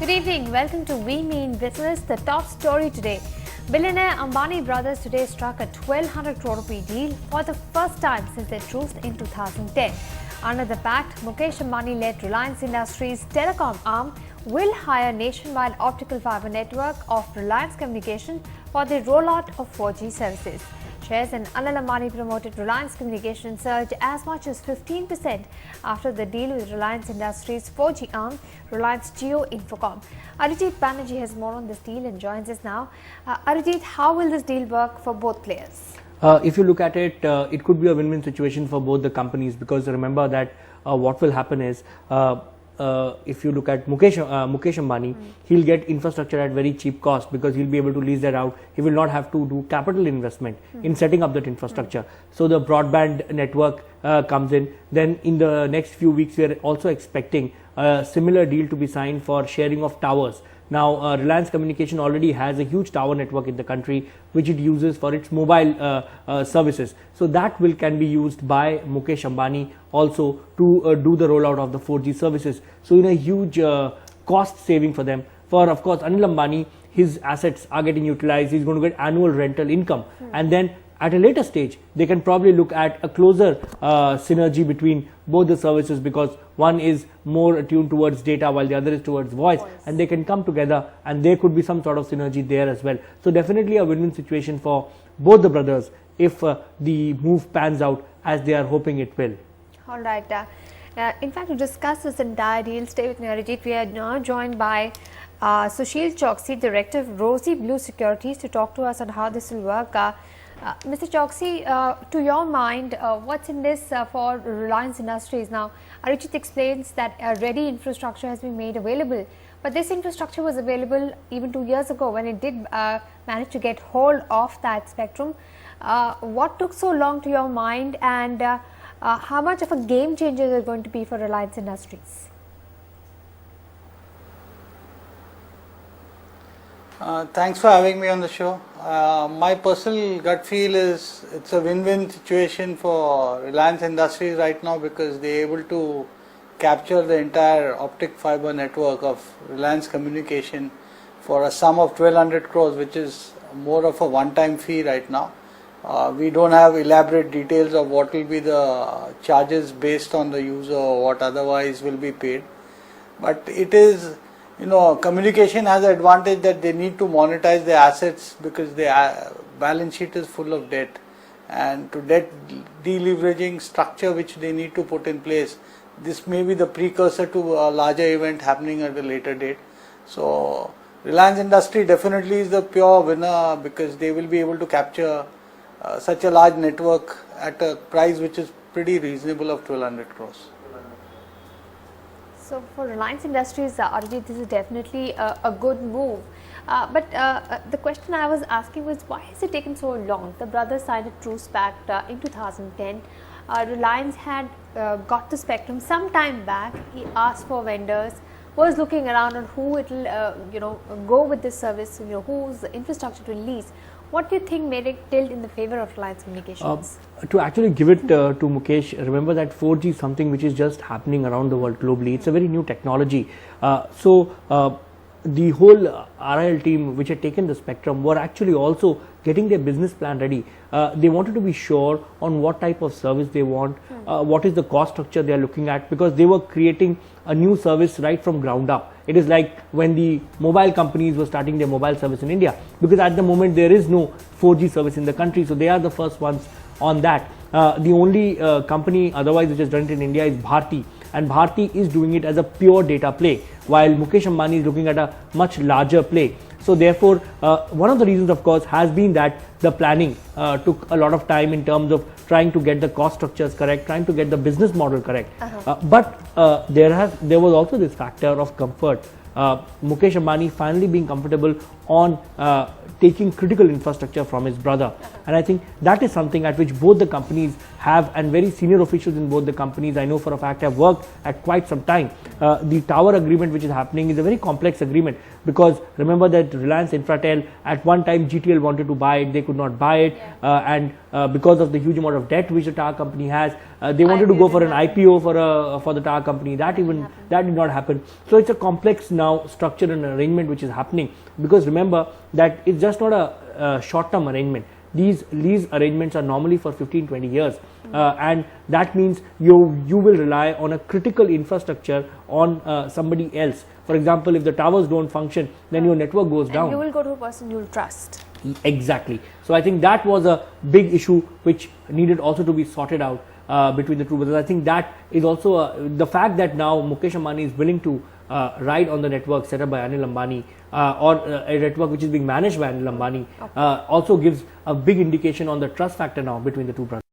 Good evening. Welcome to We Mean Business. The top story today. Billionaire Ambani brothers today struck a 1,200 crore rupee deal for the first time since their truce in 2010. Under the pact, Mukesh Ambani-led Reliance Industries' Telecom arm will hire nationwide optical fiber network of Reliance Communication for the rollout of 4G services. Shares in Anil Ambani promoted Reliance Communication surged as much as 15% after the deal with Reliance Industries' 4G arm, Reliance Jio Infocom. Arijit Banerjee has more on this deal and joins us now. Arijit, how will this deal work for both players? If you look at it, it could be a win-win situation for both the companies, because remember that what will happen is if you look at Mukesh Ambani, he'll get infrastructure at very cheap cost because he'll be able to lease that out. He will not have to do capital investment in setting up that infrastructure. So the broadband network comes in. Then in the next few weeks, we are also expecting a similar deal to be signed for sharing of towers. Now, Reliance Communication already has a huge tower network in the country, which it uses for its mobile services. So that can be used by Mukesh Ambani also to do the rollout of the 4G services. So, a huge cost saving for them. For, of course, Anil Ambani, his assets are getting utilized. He's going to get annual rental income, and then at a later stage, they can probably look at a closer synergy between both the services, because one is more attuned towards data while the other is towards voice, and they can come together and there could be some sort of synergy there as well. So definitely a win-win situation for both the brothers if the move pans out as they are hoping it will. All right. In fact, to discuss this entire deal, stay with me, Arijit. We are now joined by Sushil Choksey, Director of Rosy Blue Securities, to talk to us on how this will work. Mr. Choksey, to your mind, what's in this for Reliance Industries? Now, Arijit explains that ready infrastructure has been made available, but this infrastructure was available even 2 years ago when it did manage to get hold of that spectrum. What took so long to your mind, and how much of a game changer is it going to be for Reliance Industries? Thanks for having me on the show. My personal gut feel is it's a win-win situation for Reliance Industries right now, because they're able to capture the entire optic fiber network of Reliance Communication for a sum of 1,200 crores, which is more of a one-time fee right now. We don't have elaborate details of what will be the charges based on the user or what otherwise will be paid, but it is, communication has the advantage that they need to monetize their assets because their balance sheet is full of debt, and to debt deleveraging structure which they need to put in place, this may be the precursor to a larger event happening at a later date. So Reliance Industry definitely is the pure winner, because they will be able to capture such a large network at a price which is pretty reasonable of 1,200 crores. So for Reliance Industries, Arijit, this is definitely a good move. But the question I was asking was, why has it taken so long? The brothers signed a truce pact in 2010. Reliance had got the spectrum some time back. He asked for vendors, was looking around on who it will, go with this service, whose infrastructure to lease. What do you think made it tilt in the favor of Reliance Communications? To actually give it to Mukesh, remember that 4G is something which is just happening around the world globally. It's a very new technology. The whole RIL team which had taken the spectrum were actually also getting their business plan ready. They wanted to be sure on what type of service they want, what is the cost structure they are looking at, because they were creating a new service right from ground up. It is like when the mobile companies were starting their mobile service in India, because at the moment there is no 4G service in the country, so they are the first ones on that. The only company otherwise which has done it in India is Bharti, and Bharti is doing it as a pure data play, while Mukesh Ambani is looking at a much larger play. So therefore, one of the reasons, of course, has been that the planning took a lot of time in terms of trying to get the cost structures correct, trying to get the business model correct. But there was also this factor of comfort. Mukesh Ambani finally being comfortable on taking critical infrastructure from his brother, and I think that is something at which both the companies have, and very senior officials in both the companies, I know for a fact, have worked at quite some time. The tower agreement which is happening is a very complex agreement, because remember that Reliance Infratel, at one time GTL wanted to buy it, they could not buy it, and because of the huge amount of debt which the tower company has. They wanted to go for an IPO for the tower company. That did not happen. So it's a complex now structure and arrangement which is happening, because remember that it's just not a short-term arrangement. These lease arrangements are normally for 15-20 years, and that means you will rely on a critical infrastructure on somebody else. For example, if the towers don't function, then your network goes down. You will go to a person you will trust. Exactly. So I think that was a big issue which needed also to be sorted out between the two brothers. I think that is also the fact that now Mukesh Ambani is willing to ride on the network set up by Anil Ambani, or a network which is being managed by Anil Ambani, also gives a big indication on the trust factor now between the two brothers.